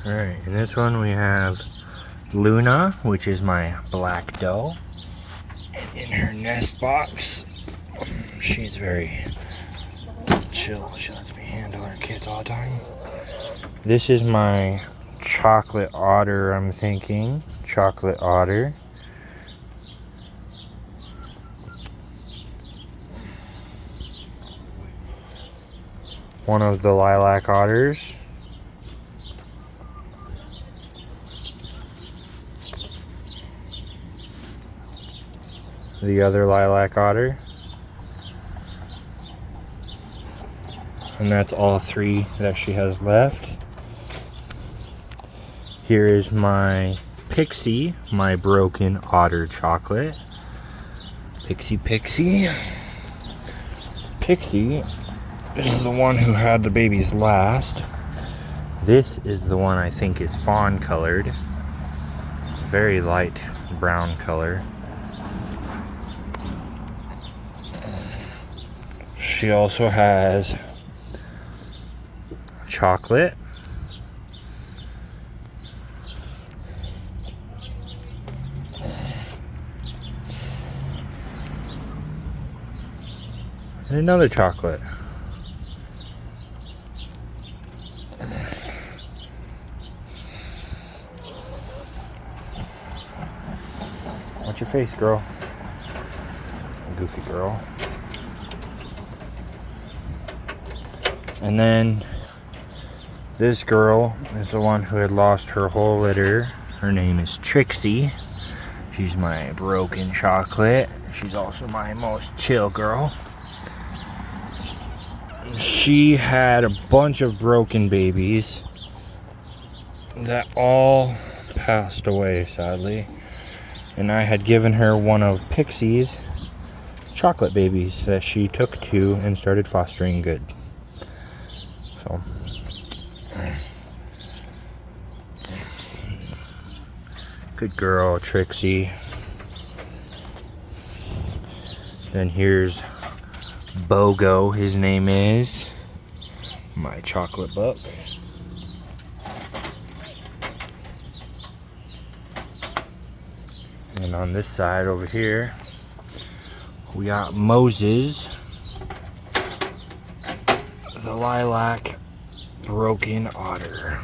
Alright, in this one we have Luna, which is my black doe. And in her nest box, she's very chill. She lets me handle her kids all the time. This is my chocolate otter, I'm thinking. Chocolate otter. One of the lilac otters. The other lilac otter. And that's all three that she has left. Here is my Pixie, my broken otter chocolate. Pixie. Pixie is the one who had the babies last. This is the one I think is fawn colored. Very light brown color. She also has chocolate. And another chocolate. What's your face, girl? Goofy girl. And then this girl is the one who had lost her whole litter. Her name is Trixie. She's my broken chocolate. She's also my most chill girl. She had a bunch of broken babies that all passed away, sadly. And I had given her one of Pixie's chocolate babies that she took to and started fostering good. So, good girl, Trixie. Then here's Bogo, his name is. My chocolate buck. And on this side over here, we got Moses, the lilac broken otter.